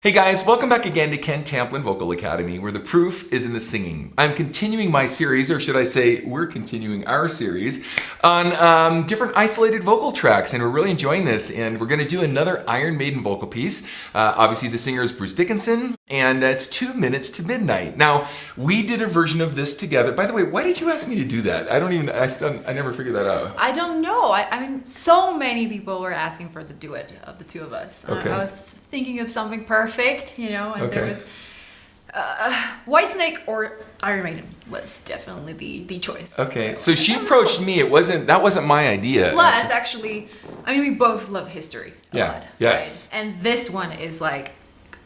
Hey guys, welcome back again to Ken Tamplin Vocal Academy, where the proof is in the singing. I'm continuing my series, or should I say, we're continuing our series on different isolated vocal tracks, and we're really enjoying this. And we're going to do another Iron Maiden vocal piece. Obviously, the singer is Bruce Dickinson, and it's 2 minutes to midnight. Now, we did a version of this together. By the way, why did you ask me to do that? I never figured that out. I don't know. I mean, so many people were asking for the duet of the two of us. Okay. I was thinking of something perfect, you know, and Okay. there was Whitesnake or Iron Maiden was definitely the choice. Okay, so she approached me. That wasn't my idea. Plus, actually, I mean, we both love history a lot. Yes. Right? And this one is like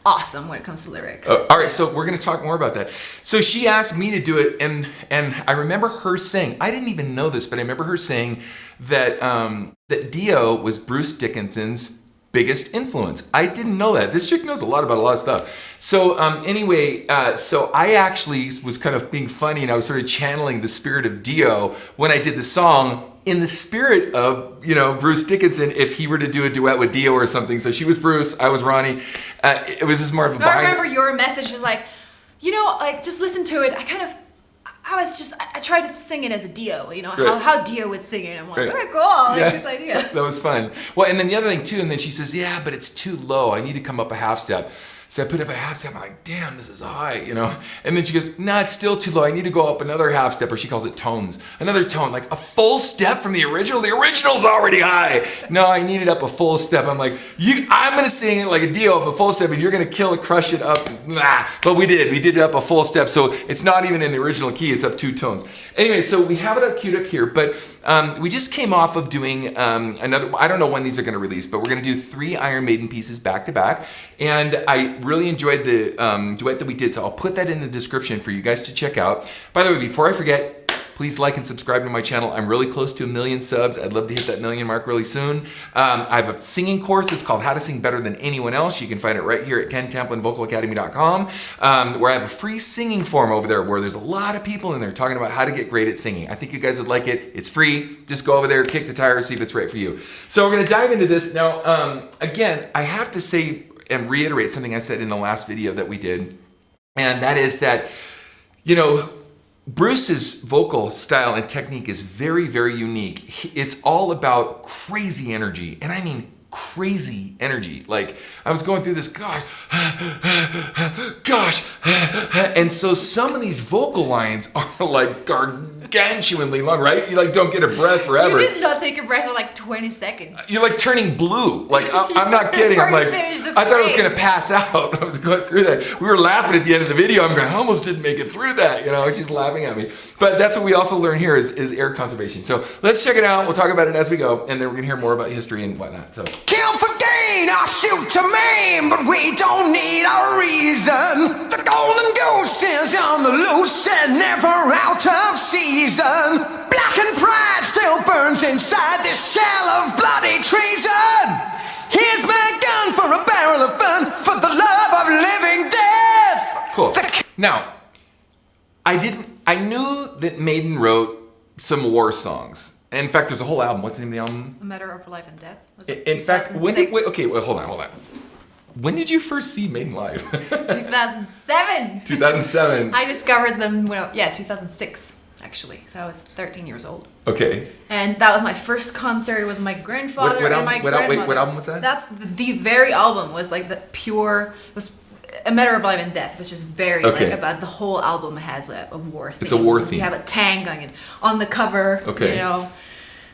awesome when it comes to lyrics. All right, so we're going to talk more about that. So she asked me to do it, and I remember her saying, I didn't even know this, but I remember her saying that that Dio was Bruce Dickinson's biggest influence. I didn't know that. This chick knows a lot about a lot of stuff. So anyway, so I actually was kind of being funny, and I was sort of channeling the spirit of Dio when I did the song in the spirit of, you know, Bruce Dickinson if he were to do a duet with Dio or something. So she was Bruce, I was Ronnie. It was just more of a I remember your message is like, you know, like just listen to it. I tried to sing it as a Dio, you know, Right. how Dio would sing it. I'm like, Right. okay, cool, I like Yeah. this idea. That was fun. Well, and then the other thing too, and then she says, yeah, but it's too low. I need to come up a half step. So I put up a half step. I'm like, damn, this is high, you know? And then she goes, nah, it's still too low. I need to go up another half step, or she calls it tones. Another tone, like a full step from the original. The original's already high. No, I needed up a full step. I'm like, I'm going to sing it like a Dio up a full step, and you're going to kill it, crush it up. Nah. But we did it up a full step. So it's not even in the original key. It's up 2 tones. Anyway, so we have it queued up here, but we just came off of doing another, I don't know when these are going to release, but we're going to do 3 Iron Maiden pieces back to back. And I really enjoyed the duet that we did, so I'll put that in the description for you guys to check out. By the way, before I forget, please like and subscribe to my channel. I'm really close to 1 million subs. I'd love to hit that 1 million mark really soon. I have a singing course. It's called How to Sing Better Than Anyone Else. You can find it right here at kentamplinvocalacademy.com, where I have a free singing forum over there where there's a lot of people in there talking about how to get great at singing. I think you guys would like it. It's free. Just go over there, kick the tires, see if it's right for you. So we're going to dive into this. Now, again, I have to say and reiterate something I said in the last video that we did, and that is that, you know, Bruce's vocal style and technique is very, very unique. It's all about crazy energy, and I mean crazy energy. Like, I was going through this, gosh, and so some of these vocal lines are like gargantuanly long, right? You like don't get a breath forever. You did not take a breath for like 20 seconds. You're like turning blue. Like, I'm not kidding. I'm like, I thought I was gonna pass out. I was going through that. We were laughing at the end of the video. I'm going, I almost didn't make it through that. You know, she's laughing at me. But that's what we also learn here is air conservation. So let's check it out. We'll talk about it as we go, and then we're gonna hear more about history and whatnot. So. Kill for gain, or shoot to maim, but we don't need a reason. The golden goose is on the loose and never out of season. Blackened pride still burns inside this shell of bloody treason. Here's my gun for a barrel of fun, for the love of living death. Cool. Now, I knew that Maiden wrote some war songs. In fact, there's a whole album. What's the name of the album? A Matter of Life and Death. Was In fact, hold on. When did you first see Maiden live? 2007. 2007. I discovered them 2006 actually. So I was 13 years old. Okay. And that was my first concert. It was my grandfather and my grandmother. What album was that? That's the very album was like the pure, was A Matter of Life and Death, which is very like about the whole album has a war theme. It's a war theme. You have a tank on the cover, okay. You know.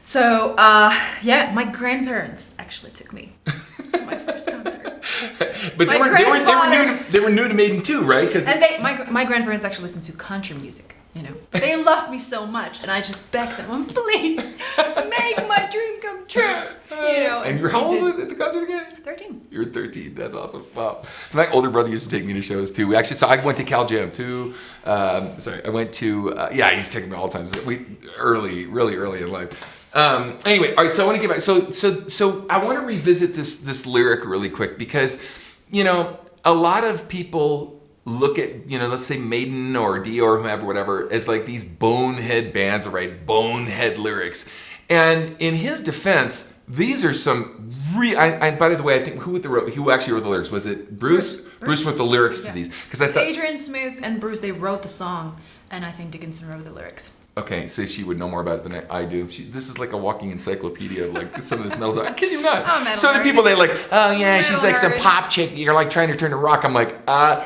So, my grandparents actually took me to my first concert. But they were new to Maiden too, right? And my grandparents actually listened to country music, you know. They loved me so much, and I just begged them, please, make my dream come true, you know. And you're how old at the concert again? 13. You're 13. That's awesome. Wow. So my older brother used to take me to shows too. So I went to Cal Jam too. I went to he used to take me all the time. Really early in life. Anyway, all right. So I want to get back. So I want to revisit this lyric really quick because, you know, a lot of people look at, you know, let's say Maiden or Dio or whoever, whatever, as like these bonehead bands that write bonehead lyrics. And in his defense, These are some and by the way, I think who actually wrote the lyrics? Was it Bruce? Bruce wrote the lyrics to these because I thought Adrian Smith and Bruce, they wrote the song, and I think Dickinson wrote the lyrics. Okay, so she would know more about it than I do. This is like a walking encyclopedia of like some of this metal. I kid you not. Oh, metal So the nerd. people, they like, oh yeah, she's Metal like some nerd. pop chick. You're like trying to turn to rock. I'm like, I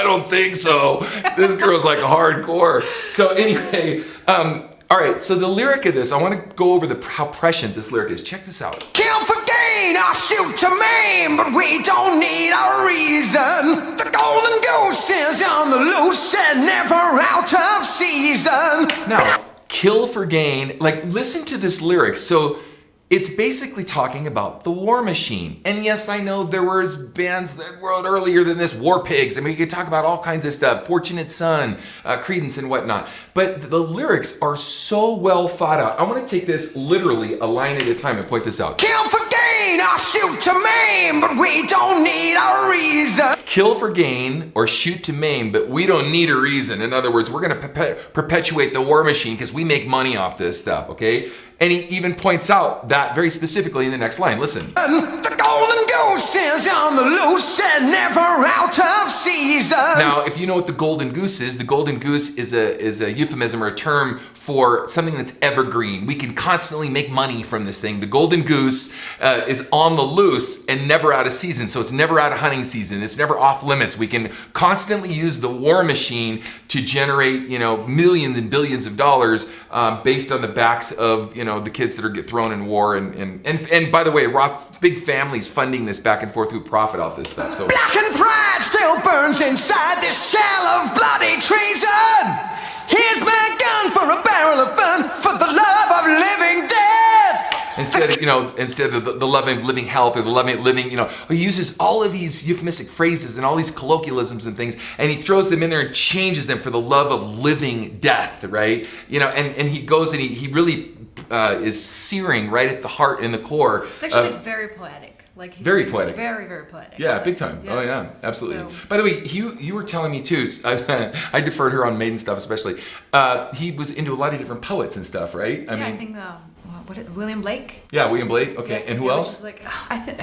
don't think so. This girl's like hardcore. So anyway, all right. So the lyric of this, I want to go over how prescient this lyric is. Check this out. Kill for gain or shoot to maim, but we don't need a reason. The golden goose is on the loose and never out of season. Now, kill for gain. Like, listen to this lyric. So it's basically talking about the War Machine. And yes, I know there was bands that wrote earlier than this, War Pigs. I mean, we could talk about all kinds of stuff, Fortunate Son, Creedence and whatnot. But the lyrics are so well thought out. I want to take this literally a line at a time and point this out. Kill for gain or shoot to maim, but we don't need a reason. Kill for gain or shoot to maim, but we don't need a reason. In other words, we're going to perpetuate the War Machine because we make money off this stuff, okay? And he even points out that very specifically in the next line. Listen. The golden goose is on the loose and never out of season. Now, if you know what the golden goose is a euphemism or a term for something that's evergreen. We can constantly make money from this thing. The golden goose is on the loose and never out of season. So it's never out of hunting season. It's never off limits. We can constantly use the War Machine to generate, millions and billions of dollars based on the backs of, the kids that are get thrown in war. And by the way, big families funding this back and forth through profit off this stuff. So Black and pride still burns inside this shell of bloody treason. Here's my gun for a barrel of fun, for the love of living death. Instead of the love of living health or the love of living, he uses all of these euphemistic phrases and all these colloquialisms and things, and he throws them in there and changes them for the love of living death, right? And he goes and he really is searing right at the heart and the core. It's actually very poetic. Like Very poetic. Very, very poetic. Yeah, big time. Yeah. Oh yeah, absolutely. So- By the way, you were telling me too. I deferred her on Maiden stuff especially. He was into a lot of different poets and stuff, right? I think William Blake. Yeah, William Blake. Okay, and who else?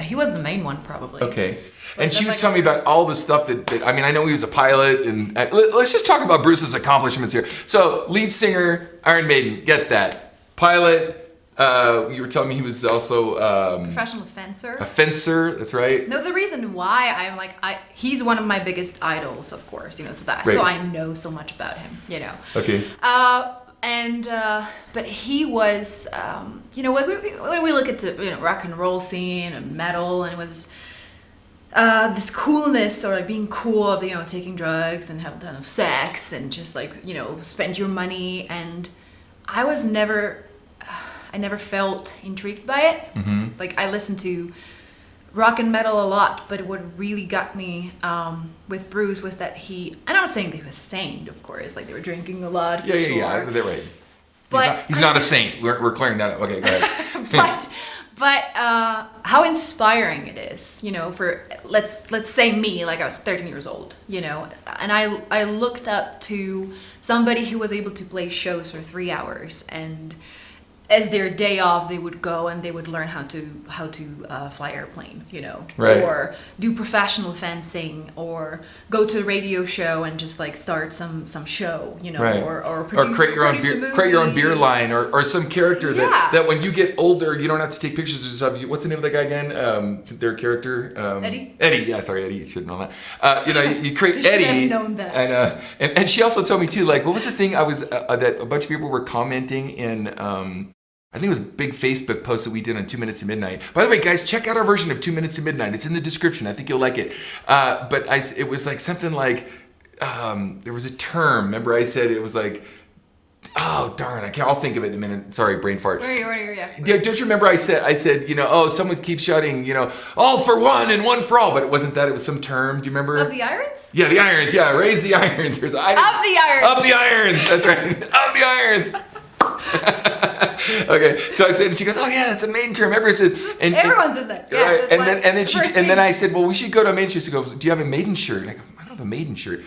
He was the main one probably. Okay. But And she was that's telling me about all the stuff that I know he was a pilot, and let's just talk about Bruce's accomplishments here. So, lead singer, Iron Maiden, get that. Pilot, you were telling me he was also Professional fencer. a fencer, that's right. No, the reason why I'm he's one of my biggest idols, of course, so Right. so I know so much about him, Okay. But he was, when we look at the rock and roll scene and metal, and it was this coolness or being cool of taking drugs and have a ton of sex and just spend your money, and I never felt intrigued by it. Mm-hmm. I listened to rock and metal a lot, but what really got me with Bruce was that I'm not saying that he was sane, of course, they were drinking a lot. Yeah, they're right. But he's not a saint. We're clearing that up. Okay, go ahead. but how inspiring it is, for let's say me, I was 13 years old, and I looked up to somebody who was able to play shows for 3 hours, and as their day off, they would go and they would learn how to fly airplane, Right. or do professional fencing, or go to a radio show and just start some show, Right. or produce, create your own produce a beer, movie. create your own beer line, or some character Yeah. that when you get older, you don't have to take pictures of yourself. What's the name of that guy again? Their character. Eddie. Eddie. Yeah, sorry, Eddie. You should know that. You create You should Eddie. have known that. And she also told me too. What was the thing I was that a bunch of people were commenting in. I think it was a big Facebook post that we did on 2 Minutes to Midnight. By the way, guys, check out our version of 2 Minutes to Midnight. It's in the description. I think you'll like it. It was something there was a term. Remember, I said it was oh darn, I'll think of it in a minute. Sorry, brain fart. Where are you? Yeah, don't you remember I said someone keeps shouting, all for one and one for all, but it wasn't that. It was some term. Do you remember? Of the irons? Yeah, the irons. Yeah, raise the irons. Of the irons. Up the irons. That's right. Up the irons. Okay, so I said, and she goes, "Oh yeah, that's a Maiden term." Everyone says, Everyone says that. Yeah, right. that's And then I said, "Well, we should go to a Maiden show." She goes, "Do you have a Maiden shirt?" And I go, "I don't have a Maiden shirt."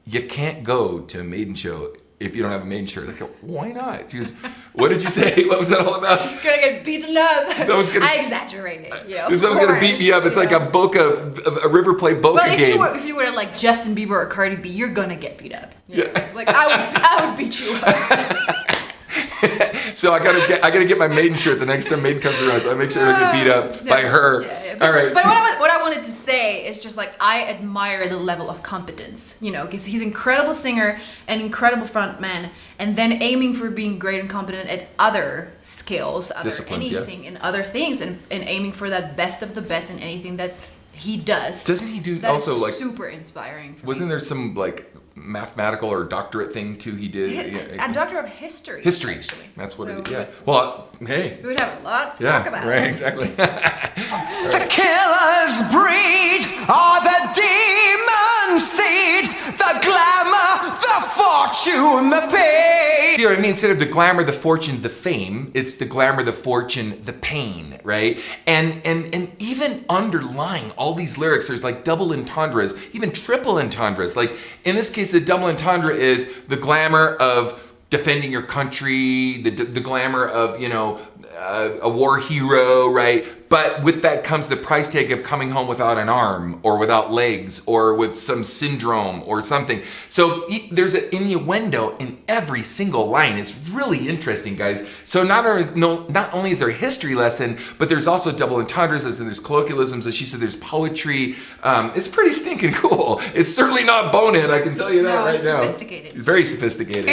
You can't go to a Maiden show if you don't have a Maiden shirt. I go, why not? She goes, what did you say? What was that all about? Gonna get beaten up. I exaggerated. Someone's gonna beat me up. It's like a River Plate Boca game. If you were like Justin Bieber or Cardi B, you're gonna get beat up. Like I would beat you up. So I gotta get my Maiden shirt the next time Maiden comes around. So I make sure I don't get beat up by her. All right. But what I wanted to say is just like I admire the level of competence, because he's an incredible singer, an incredible frontman, and then aiming for being great and competent at other skills, anything in other things, and aiming for that best of the best in anything that he does. Doesn't he do that also is like super inspiring? Wasn't there some like mathematical or doctorate thing too he did? A doctor of history. Actually. That's what it is. Yeah. Well, hey. We would have a lot to talk about. Right, exactly. The killer's breed or the demon seed, the glamour, the fortune, the pain. See what I mean? Instead of the glamour, the fortune, the fame, it's the glamour, the fortune, the pain, right? And even underlying all these lyrics, there's like double entendres, even triple entendres. Like in this case, the double entendre is the glamour of defending your country, the glamour of, a war hero, right? But with that comes the price tag of coming home without an arm or without legs or with some syndrome or something. So there's an innuendo in every single line. It's really interesting, guys. So not only is there a history lesson, but there's also double entendres, and there's colloquialisms, as she said, there's poetry. It's pretty stinking cool. It's certainly not bonehead, I can tell you that right now. It's sophisticated. Very sophisticated.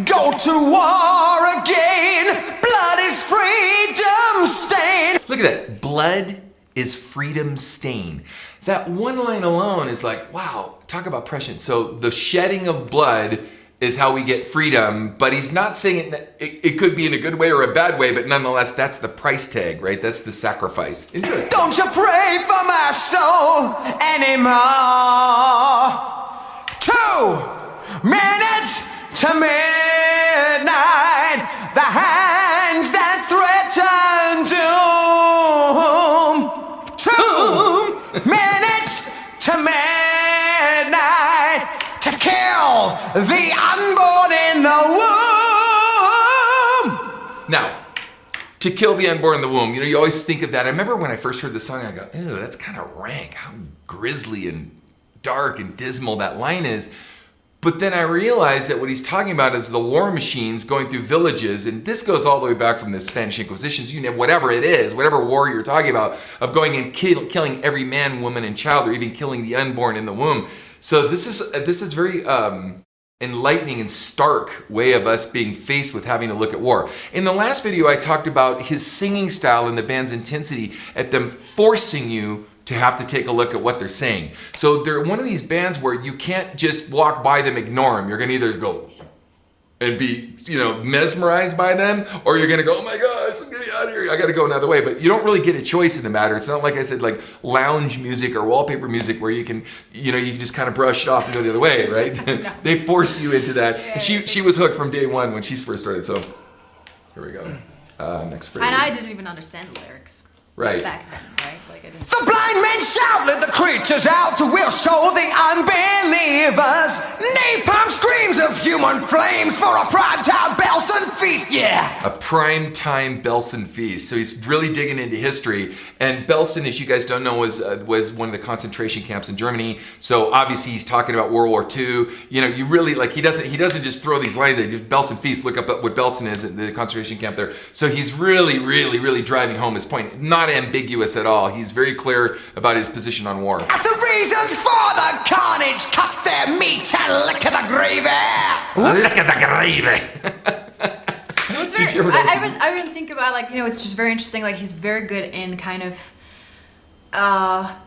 Go to war again. Blood is freedom stain. Look at that. Blood is freedom stain. That one line alone is like, wow, talk about prescient. So the shedding of blood is how we get freedom, but he's not saying it could be in a good way or a bad way, but nonetheless, that's the price tag, right? That's the sacrifice. Interesting. Don't you pray for my soul anymore. 2 minutes to midnight, the hands that threaten doom. 2 minutes to midnight to kill the unborn in the womb. Now, to kill the unborn in the womb, you always think of that. I remember when I first heard the song, I go, ew, that's kind of rank. How grisly and dark and dismal that line is. But then I realized that what he's talking about is the war machines going through villages, and this goes all the way back from the Spanish Inquisitions, whatever it is, whatever war you're talking about, of going and killing every man, woman, and child, or even killing the unborn in the womb. So this is very enlightening and stark way of us being faced with having to look at war. In the last video, I talked about his singing style and the band's intensity at them forcing you to have to take a look at what they're saying. So they're one of these bands where you can't just walk by them, ignore them. You're gonna either go and be, mesmerized by them, or you're gonna go, oh my gosh, get me out of here, I gotta go another way. But you don't really get a choice in the matter. It's not like I said, like lounge music or wallpaper music where you can, you can just kind of brush it off and go the other way, right? No. They force you into that. Yeah, she was hooked from day one when she first started, so here we go. Next phrase. And I didn't even understand the lyrics. Right. Back then, right? Like I didn't. The blind men shout, let the creatures out, we'll show the unbelievers. Napalm screams of human flames for a primetime Belson feast, yeah! A primetime Belson feast. So he's really digging into history. And Belson, as you guys don't know, was one of the concentration camps in Germany. So obviously he's talking about World War II. You really, he doesn't just throw these lines, just Belson feast, look up what Belson is at the concentration camp there. So he's really, really, really driving home his point. Not ambiguous at all. He's very clear about his position on war. That's the reasons for the carnage. Cut their meat and lick of the gravy. Lick of the gravy. I even think about it's just very interesting. Like he's very good in kind of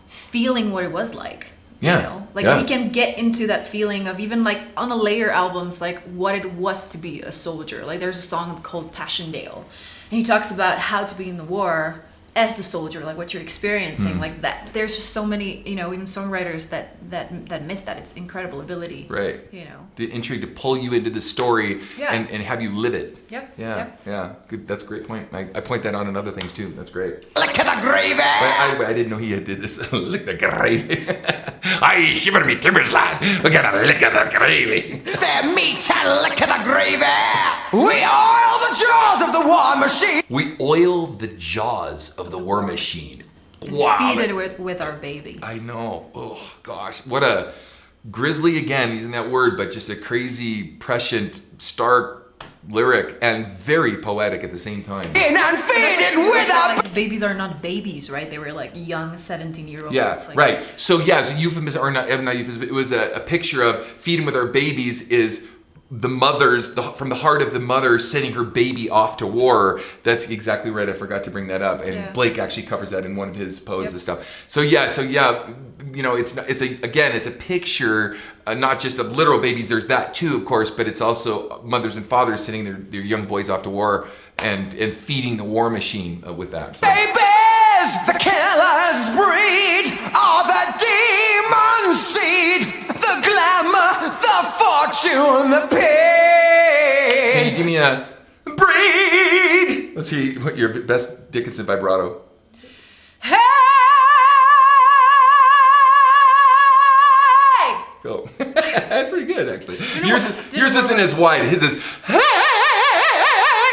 feeling what it was like. Yeah. He can get into that feeling of even on the later albums, what it was to be a soldier. There's a song called Passchendaele, and he talks about how to be in the war as the soldier, what you're experiencing, that. There's just so many, even songwriters that miss that. It's incredible ability. Right. The intrigue to pull you into the story and have you live it. Yep. Yeah. Good. That's a great point. I point that out in other things too. That's great. Lick of the gravy. I didn't know he did this. Lick the gravy. Aye, shiver me timbers, lad. We got a lick of the gravy. The meat and lick of the gravy. We oil the jaws of the war machine. We oil the jaws of the war machine. Wow. Feed it with our babies. I know. Oh, gosh. What a grisly, again, using that word, but just a crazy, prescient, stark lyric and very poetic at the same time. And feed it with a... Like, babies are not babies, right? They were like young 17-year-olds. Yeah, like, right. So euphemism, or not euphemism, it was a picture of feeding with our babies is the mother's, from the heart of the mother sending her baby off to war. That's exactly right. I forgot to bring that up. And Blake actually covers that in one of his poems and stuff. So yeah, you know, it's a picture, not just of literal babies. There's that too, of course, but it's also mothers and fathers sending their young boys off to war and feeding the war machine with that. So. Babies, the killer's breed, are the demon seed, the glamour, the fortune, the pain. Can you give me a breed? Let's hear what your best Dickinson vibrato. Hey! Cool. That's pretty good, actually. Yours isn't as wide. His is hey!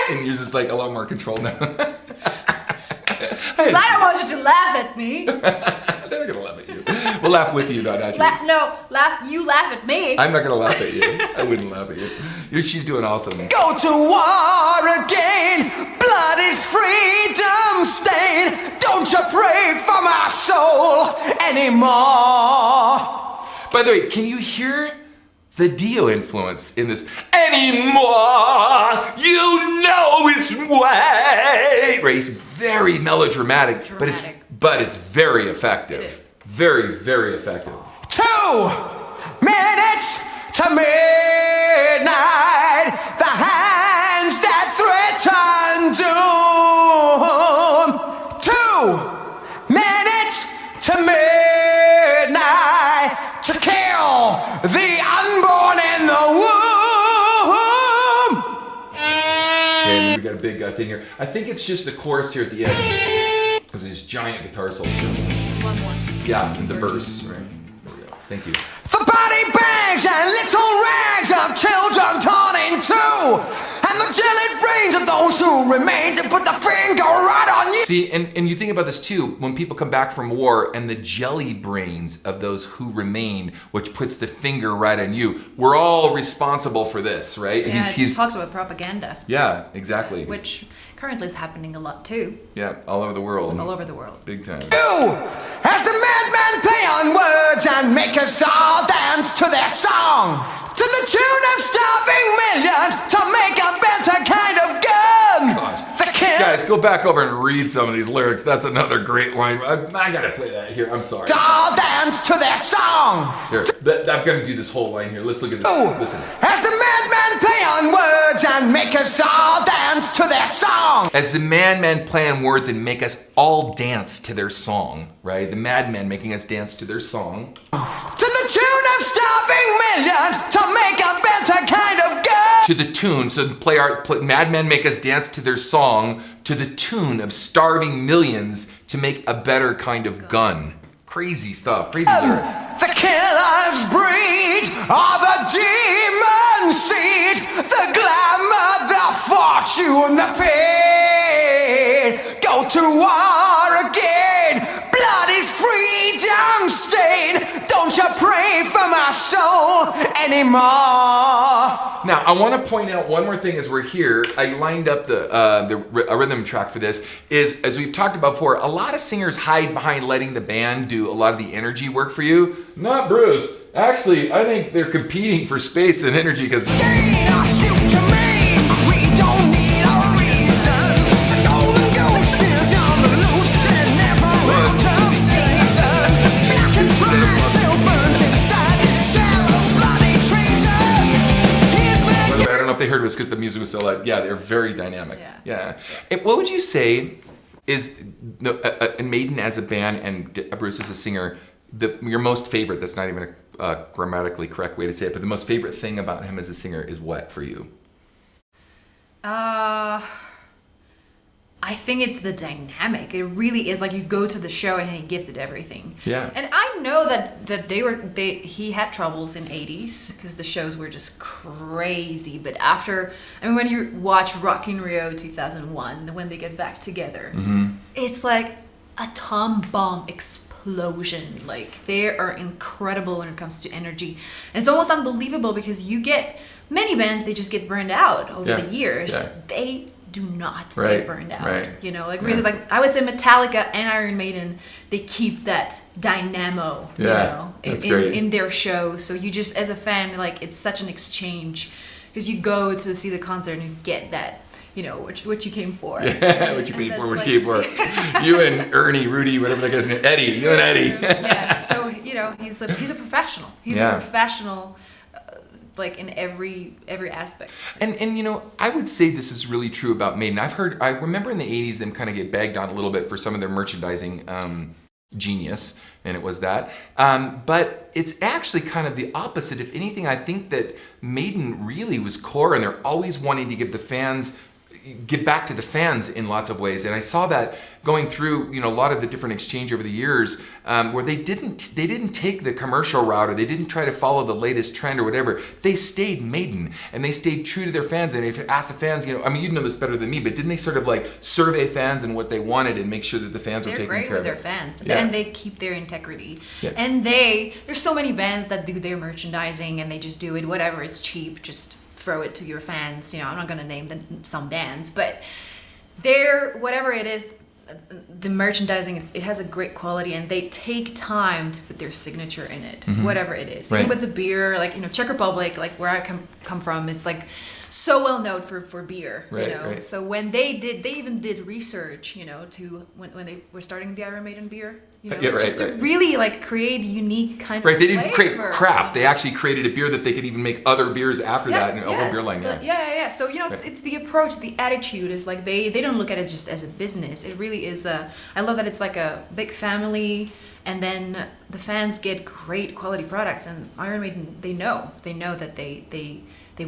And yours is like a lot more controlled now. Because I don't want you to laugh at me. They're not gonna laugh at you. We'll laugh with you, not at you. You laugh at me. I'm not gonna laugh at you. I wouldn't laugh at you. She's doing awesome. Go to war again. Blood is freedom stain. Don't you pray for my soul anymore. By the way, can you hear the Dio influence in this? Anymore, you know it's way. Right, he's very melodramatic, but it's very effective. It is. Very, very effective. 2 minutes to midnight. The hands that threaten doom. 2 minutes to midnight to kill the unborn in the womb. Okay, and then we got a big thing here. I think it's just the chorus here at the end because these giant guitar solo. One more. Yeah, in the verse. Right. There we go. Thank you. The body bags and little rags of children torn in two, and the jellied brains of those who remain to put the finger right on you. See, and you think about this too, when people come back from war and the jelly brains of those who remain, which puts the finger right on you. We're all responsible for this, right? Yeah, he talks about propaganda. Yeah, exactly. Which currently is happening a lot too. Yeah, all over the world. All over the world. Big time. You, as the madman play on words and make us all dance to their song, to the tune of starving millions to make a better kind of gun. God. The kill. Guys, go back over and read some of these lyrics. That's another great line. I gotta play that here. I'm sorry. All dance to their song. Here, I'm gonna do this whole line here. Let's look at this. Ooh. Listen. As the madman play on words and make us all dance to their song. As the madmen play on words and make us all dance to their song, right? The madmen making us dance to their song. To the tune of starving millions to make a better kind of gun. To the tune, so madmen make us dance to their song to the tune of starving millions to make a better kind of gun. Crazy stuff, crazy lyric. The killer's breed are the demon seed, the glamour, the fortune, the pain. Go to war again, blood is freedom stain. Don't you pray for my soul anymore. Now, I want to point out one more thing as we're here. I lined up a rhythm track for this. Is, as we've talked about before, a lot of singers hide behind letting the band do a lot of the energy work for you. Not Bruce. Actually, I think they're competing for space and energy because... They heard it was because the music was so loud. Yeah, they're very dynamic. Yeah. And what would you say is Maiden as a band and Bruce as a singer, your most favorite? That's not even a grammatically correct way to say it, but the most favorite thing about him as a singer is what for you? I think it's the dynamic. It really is like you go to the show and he gives it everything. Yeah. And I know that he had troubles in '80s because the shows were just crazy. But when you watch Rock in Rio 2001, when they get back together, it's like a tom bomb explosion. Like they are incredible when it comes to energy, and it's almost unbelievable because you get many bands, they just get burned out over the years. Yeah. They do not Right, get burned out. right. You know, like really, like I would say Metallica and Iron Maiden, they keep that dynamo, you know, that's great. in their show. So you just, as a fan, like it's such an exchange because you go to see the concert and you get that, you know, what you came for. Yeah, what you paid for, what you came for. You and Ernie, Rudy, whatever that guy's name, Eddie, you and Eddie. Yeah, so, you know, he's a professional. He's a professional, like in every aspect. And you know, I would say this is really true about Maiden. I remember in the 80s them kind of get bagged on a little bit for some of their merchandising genius, and it was that. But it's actually kind of the opposite. If anything, I think that Maiden really was core, and they're always wanting to give back to the fans in lots of ways. And I saw that going through, you know, a lot of the different exchange over the years, where they didn't take the commercial route, or they didn't try to follow the latest trend or whatever. They stayed Maiden, and they stayed true to their fans. And if you ask the fans, you know, I mean, you'd know this better than me, but didn't they sort of like survey fans and what they wanted and make sure that the fans were taking care of it? They're great with their fans, Yeah. and they keep their integrity. Yeah. And there's so many bands that do their merchandising and they just do it, whatever, it's cheap, just throw it to your fans. You know, I'm not gonna name some bands, but whatever it is, the merchandising, it has a great quality, and they take time to put their signature in it, whatever it is. Right. Even with the beer, like, you know, Czech Republic, like where I come from, it's like so well known for beer, Right, you know. right. So when they even did research, you know, to when they were starting the Iron Maiden beer, you know, Yeah, right, just to right. really like create unique kind Right, of they didn't create flavor, crap. you They know? actually created a beer that they could even make other beers after that, and a whole beer line. Yeah. So, you know, it's the approach, the attitude is like they don't look at it just as a business. It really is I love that it's like a big family, and then the fans get great quality products, and Iron Maiden, they know that they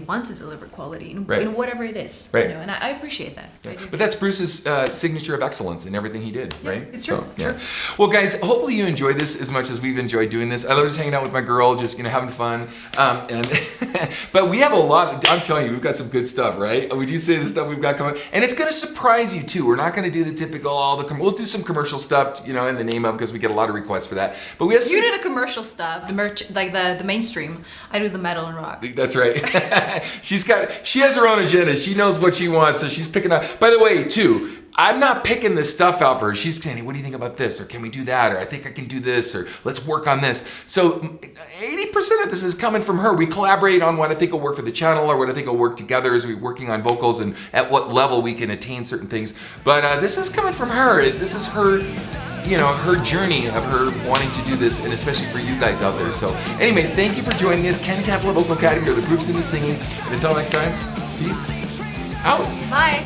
want to deliver quality in whatever it is, Right. you know, and I appreciate that. I do. But that's Bruce's signature of excellence in everything he did, right? it's true, true. Well, guys, hopefully you enjoyed this as much as we've enjoyed doing this. I love just hanging out with my girl, just, you know, having fun. But we have a lot. I'm telling you, we've got some good stuff, right? We do say the stuff we've got coming, and it's going to surprise you too. We're not going to do the typical we'll do some commercial stuff, you know, in the name of, because we get a lot of requests for that. But we have You do the commercial stuff, the merch, like the mainstream. I do the metal and rock. That's right. She has her own agenda. She knows what she wants, so she's picking up. By the way, too, I'm not picking this stuff out for her. She's saying, what do you think about this? Or can we do that? Or I think I can do this. Or let's work on this. So 80% of this is coming from her. We collaborate on what I think will work for the channel, or what I think will work together as we're working on vocals and at what level we can attain certain things. But this is coming from her. This is her, you know, her journey of her wanting to do this, and especially for you guys out there. So anyway, thank you for joining us. Ken Tamplin, Vocal Academy, or the Groups in the Singing. And until next time, peace out. Bye.